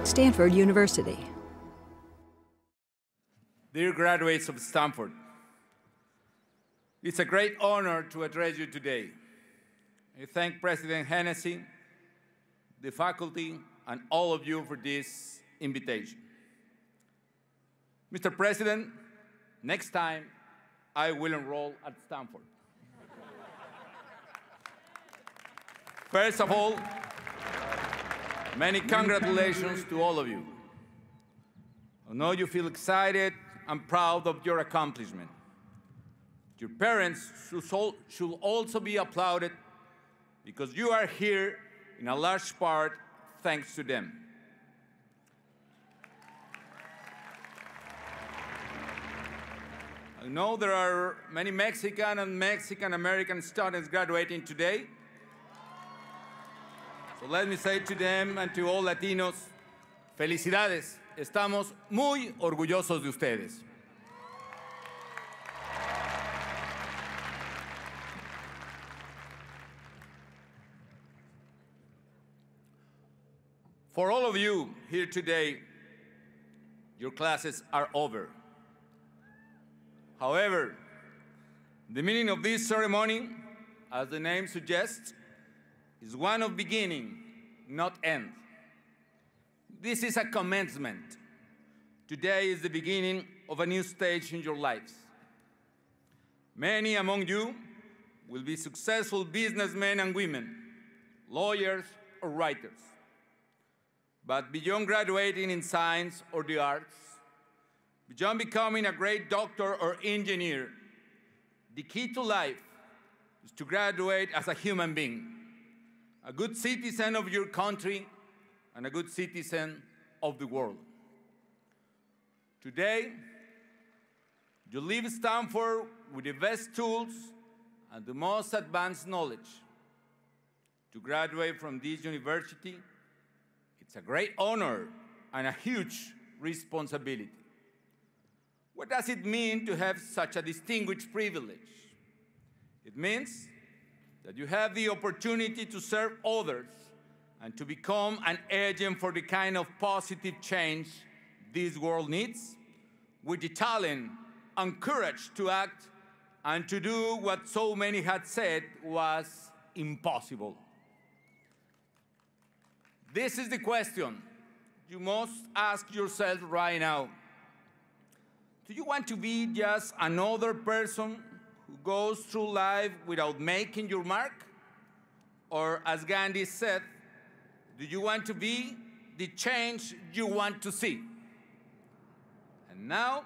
Stanford University. Dear graduates of Stanford, it's a great honor to address you today. I thank President Hennessy, the faculty, and all of you for this invitation. Mr. President, next time I will enroll at Stanford. First of all, many congratulations to all of you. I know you feel excited and proud of your accomplishment. Your parents should also be applauded because you are here in a large part thanks to them. I know there are many Mexican and Mexican-American students graduating today. So let me say to them and to all Latinos, felicidades, estamos muy orgullosos de ustedes. For all of you here today, your classes are over. However, the meaning of this ceremony, as the name suggests, is one of beginning, not end. This is a commencement. Today is the beginning of a new stage in your lives. Many among you will be successful businessmen and women, lawyers or writers. But beyond graduating in science or the arts, beyond becoming a great doctor or engineer, the key to life is to graduate as a human being, a good citizen of your country and a good citizen of the world. Today, you leave Stanford with the best tools and the most advanced knowledge. To graduate from this university, it's a great honor and a huge responsibility. What does it mean to have such a distinguished privilege? It means that you have the opportunity to serve others and to become an agent for the kind of positive change this world needs, with the talent and courage to act and to do what so many had said was impossible. This is the question you must ask yourself right now. Do you want to be just another person who goes through life without making your mark? Or, as Gandhi said, do you want to be the change you want to see? And now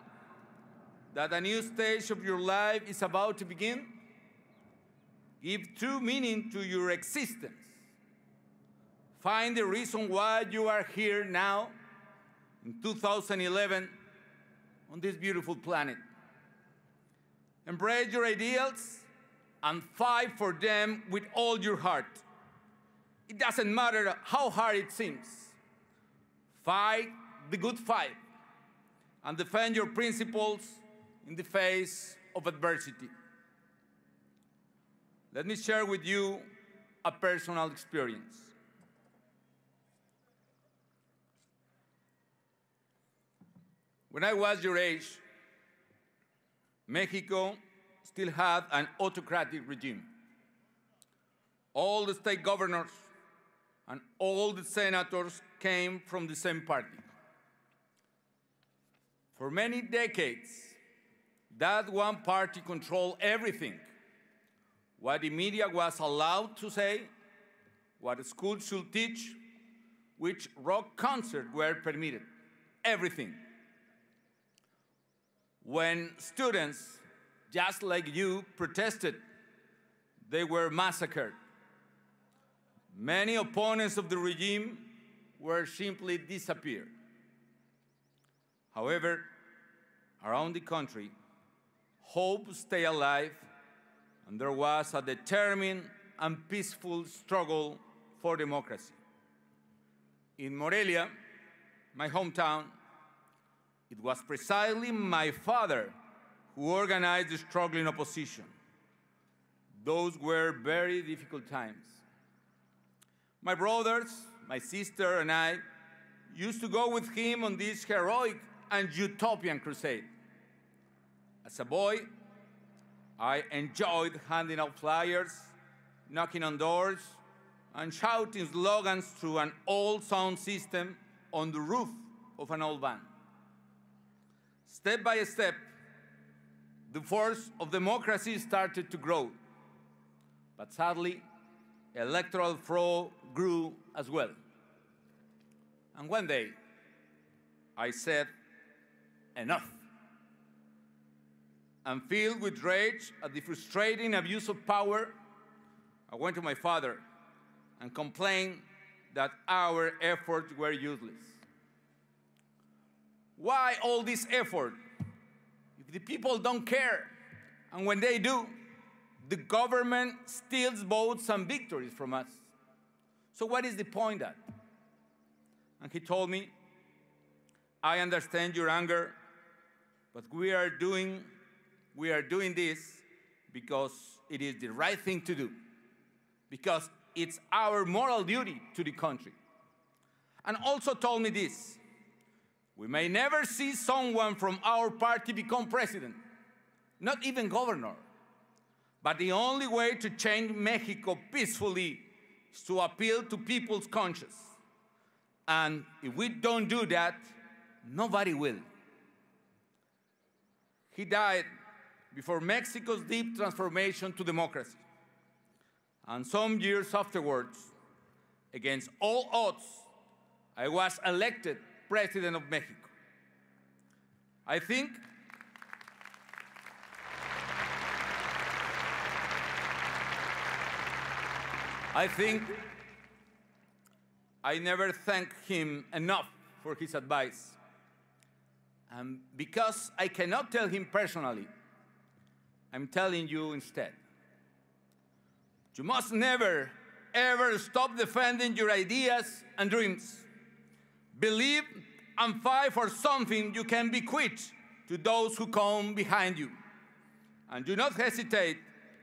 that a new stage of your life is about to begin, give true meaning to your existence. Find the reason why you are here now, in 2011, on this beautiful planet. Embrace your ideals and fight for them with all your heart. It doesn't matter how hard it seems. Fight the good fight and defend your principles in the face of adversity. Let me share with you a personal experience. When I was your age, Mexico still had an autocratic regime. All the state governors and all the senators came from the same party. For many decades, that one party controlled everything. What the media was allowed to say, what schools should teach, which rock concerts were permitted, everything. When students, just like you, protested, they were massacred. Many opponents of the regime were simply disappeared. However, around the country, hope stayed alive, and there was a determined and peaceful struggle for democracy. In Morelia, my hometown, it was precisely my father who organized the struggling opposition. Those were very difficult times. My brothers, my sister, and I used to go with him on this heroic and utopian crusade. As a boy, I enjoyed handing out flyers, knocking on doors, and shouting slogans through an old sound system on the roof of an old van. Step by step, the force of democracy started to grow. But sadly, electoral fraud grew as well. And one day, I said, enough. And filled with rage at the frustrating abuse of power, I went to my father and complained that our efforts were useless. Why all this effort if the people don't care? And when they do, the government steals votes and victories from us. So what is the point of that? And he told me, I understand your anger, but we are doing this because it is the right thing to do, because it's our moral duty to the country. And also told me this, we may never see someone from our party become president, not even governor. But the only way to change Mexico peacefully is to appeal to people's conscience. And if we don't do that, nobody will. He died before Mexico's deep transformation to democracy. And some years afterwards, against all odds, I was elected President of Mexico. I think I never thanked him enough for his advice. And because I cannot tell him personally, I'm telling you instead. You must never, ever stop defending your ideas and dreams. Believe and fight for something you can bequeath to those who come behind you. And do not hesitate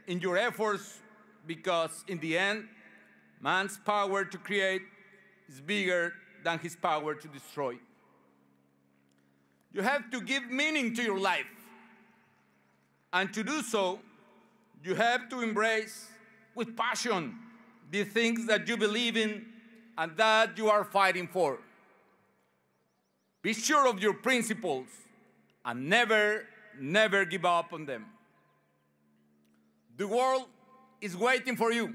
in your efforts, because in the end, man's power to create is bigger than his power to destroy. You have to give meaning to your life. And to do so, you have to embrace with passion the things that you believe in and that you are fighting for. Be sure of your principles and never, never give up on them. The world is waiting for you.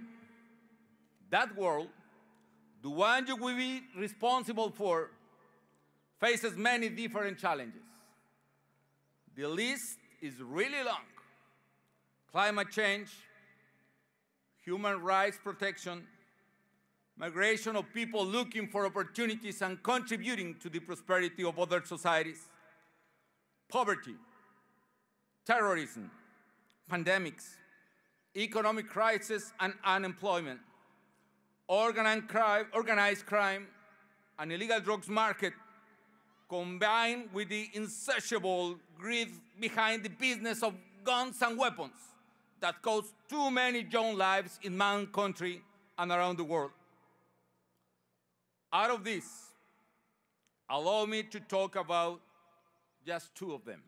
That world, the one you will be responsible for, faces many different challenges. The list is really long. Climate change, human rights protection, migration of people looking for opportunities and contributing to the prosperity of other societies, poverty, terrorism, pandemics, economic crisis and unemployment, organized crime, and illegal drugs market, combined with the insatiable greed behind the business of guns and weapons that cost too many young lives in my country and around the world. Out of this, allow me to talk about just two of them.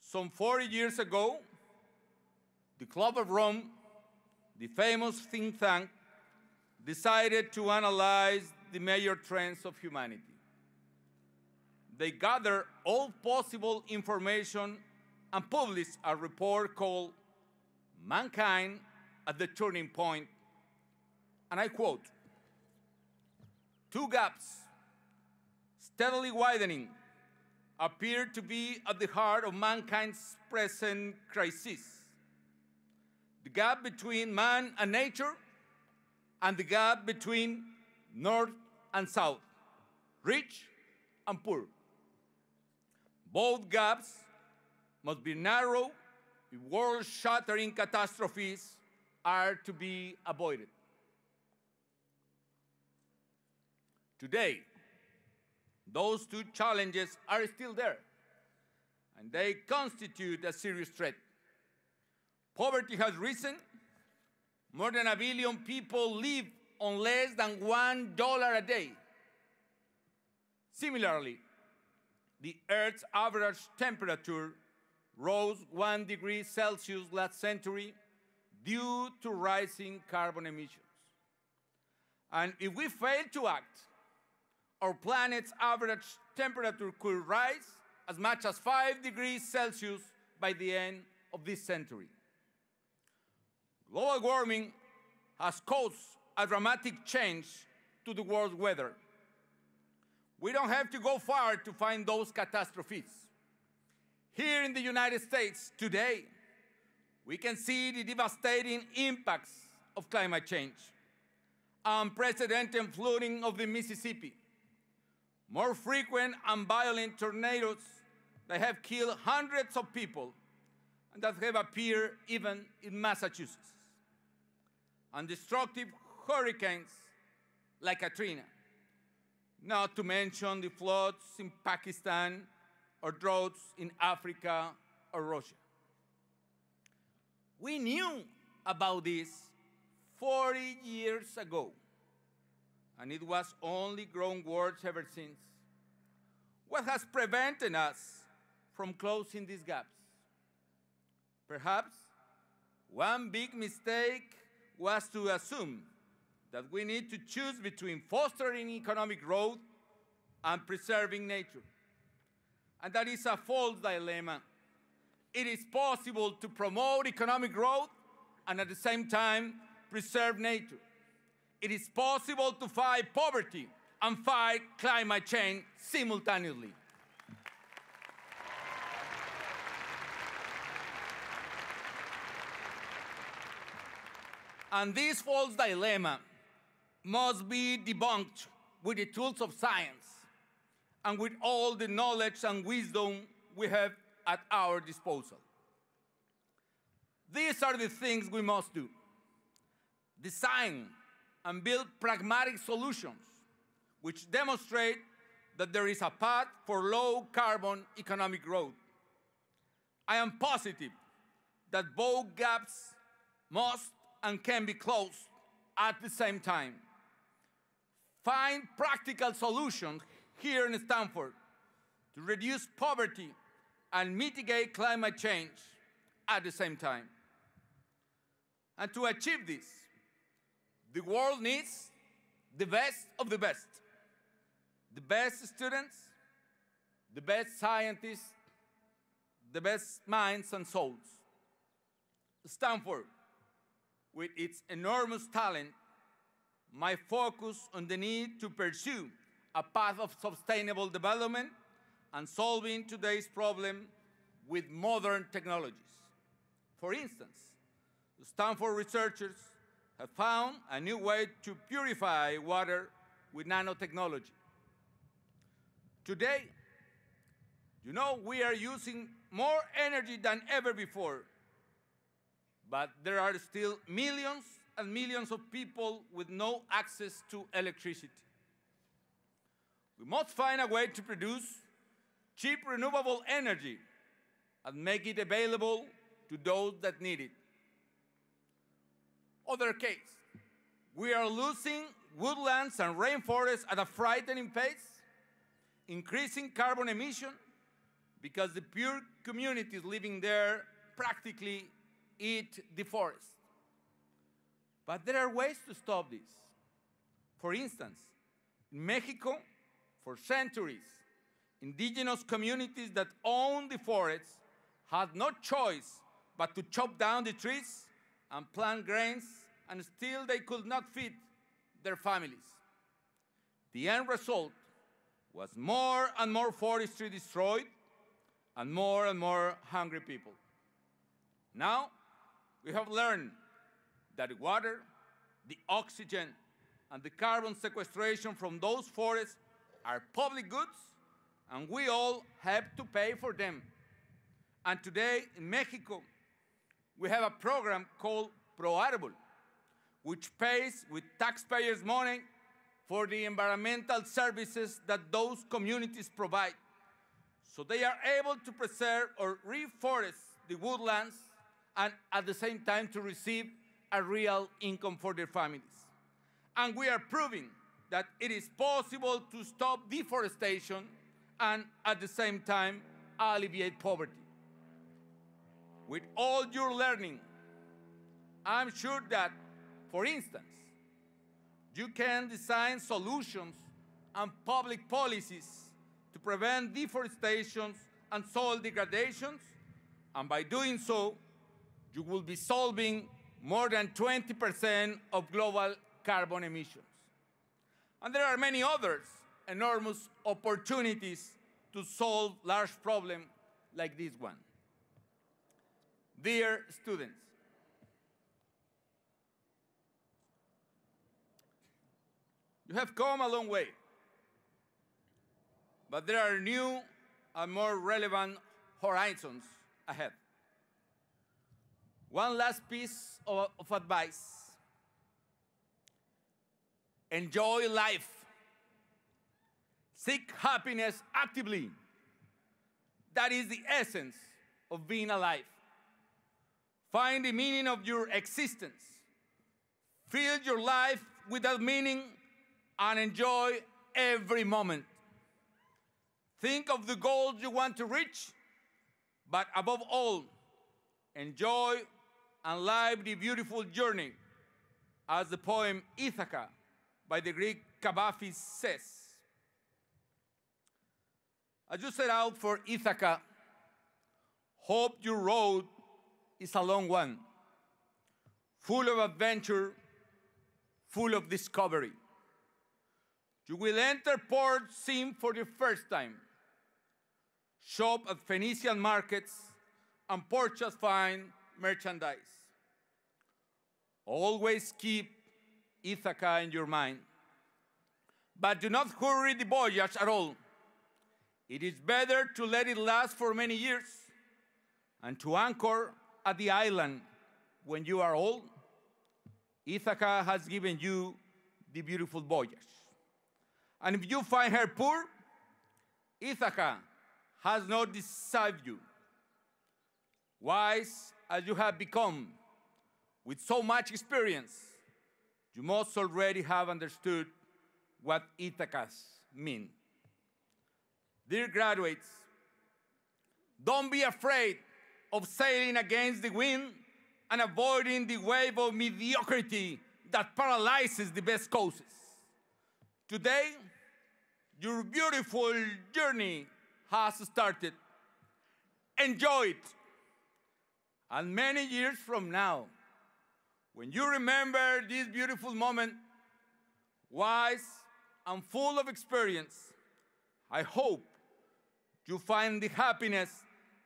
Some 40 years ago, the Club of Rome, the famous think tank, decided to analyze the major trends of humanity. They gathered all possible information and published a report called Mankind at the Turning Point. And I quote, "Two gaps, steadily widening, appear to be at the heart of mankind's present crisis. The gap between man and nature, and the gap between north and south, rich and poor. Both gaps must be narrow if world-shattering catastrophes are to be avoided." Today, those two challenges are still there, and they constitute a serious threat. Poverty has risen. More than 1 billion people live on less than $1 a day. Similarly, the Earth's average temperature rose 1 degree Celsius last century due to rising carbon emissions. And if we fail to act, our planet's average temperature could rise as much as 5 degrees Celsius by the end of this century. Global warming has caused a dramatic change to the world's weather. We don't have to go far to find those catastrophes. Here in the United States today, we can see the devastating impacts of climate change. Unprecedented flooding of the Mississippi, more frequent and violent tornadoes that have killed hundreds of people and that have appeared even in Massachusetts, and destructive hurricanes like Katrina, not to mention the floods in Pakistan or droughts in Africa or Russia. We knew about this 40 years ago, and it was only grown worse ever since. What has prevented us from closing these gaps? Perhaps one big mistake was to assume that we need to choose between fostering economic growth and preserving nature. And that is a false dilemma. It is possible to promote economic growth and at the same time preserve nature. It is possible to fight poverty and fight climate change simultaneously. And this false dilemma must be debunked with the tools of science and with all the knowledge and wisdom we have at our disposal. These are the things we must do: design and build pragmatic solutions which demonstrate that there is a path for low-carbon economic growth. I am positive that both gaps must and can be closed at the same time. Find practical solutions here in Stanford to reduce poverty and mitigate climate change at the same time. And to achieve this, the world needs the best of the best students, the best scientists, the best minds and souls. Stanford, with its enormous talent, might focus on the need to pursue a path of sustainable development and solving today's problem with modern technologies. For instance, Stanford researchers have found a new way to purify water with nanotechnology. Today, we are using more energy than ever before, but there are still millions and millions of people with no access to electricity. We must find a way to produce cheap renewable energy and make it available to those that need it. Other case, we are losing woodlands and rainforests at a frightening pace, increasing carbon emission because the poor communities living there practically eat the forest. But there are ways to stop this. For instance, in Mexico, for centuries, indigenous communities that own the forests had no choice but to chop down the trees and plant grains, and still they could not feed their families. The end result was more and more forestry destroyed and more hungry people. Now, we have learned that the water, the oxygen, and the carbon sequestration from those forests are public goods, and we all have to pay for them. And today, in Mexico, we have a program called ProArbol, which pays with taxpayers' money for the environmental services that those communities provide. So they are able to preserve or reforest the woodlands and at the same time to receive a real income for their families. And we are proving that it is possible to stop deforestation and, at the same time, alleviate poverty. With all your learning, I'm sure that, for instance, you can design solutions and public policies to prevent deforestation and soil degradations, and by doing so, you will be solving more than 20% of global carbon emissions. And there are many others enormous opportunities to solve large problems like this one. Dear students, you have come a long way, but there are new and more relevant horizons ahead. One last piece of advice: enjoy life. Seek happiness actively. That is the essence of being alive. Find the meaning of your existence. Fill your life with that meaning and enjoy every moment. Think of the goals you want to reach, but above all, enjoy and live the beautiful journey, as the poem Ithaca by the Greek Cavafis says. As you set out for Ithaca, hope your road is a long one, full of adventure, full of discovery. You will enter Port Sim for the first time, shop at Phoenician markets, and purchase fine merchandise. Always keep Ithaca in your mind, but do not hurry the voyage at all. It is better to let it last for many years and to anchor at the island when you are old. Ithaca has given you the beautiful voyage. And if you find her poor, Ithaca has not deceived you. Wise as you have become, with so much experience, you must already have understood what Ithacas mean. Dear graduates, don't be afraid of sailing against the wind and avoiding the wave of mediocrity that paralyzes the best causes. Today, your beautiful journey has started. Enjoy it. And many years from now, when you remember this beautiful moment, wise and full of experience, I hope you find the happiness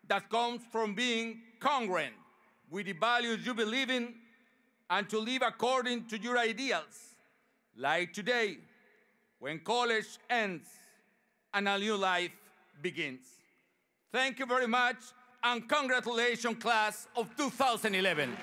that comes from being congruent with the values you believe in and to live according to your ideals, like today, when college ends and a new life begins. Thank you very much, and congratulations, class of 2011.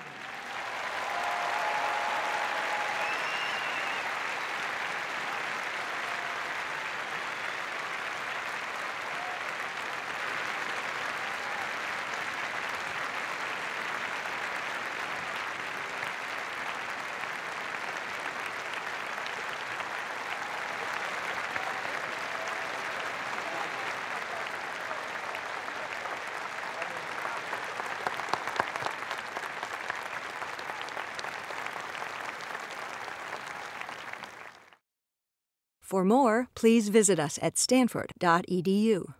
For more, please visit us at stanford.edu.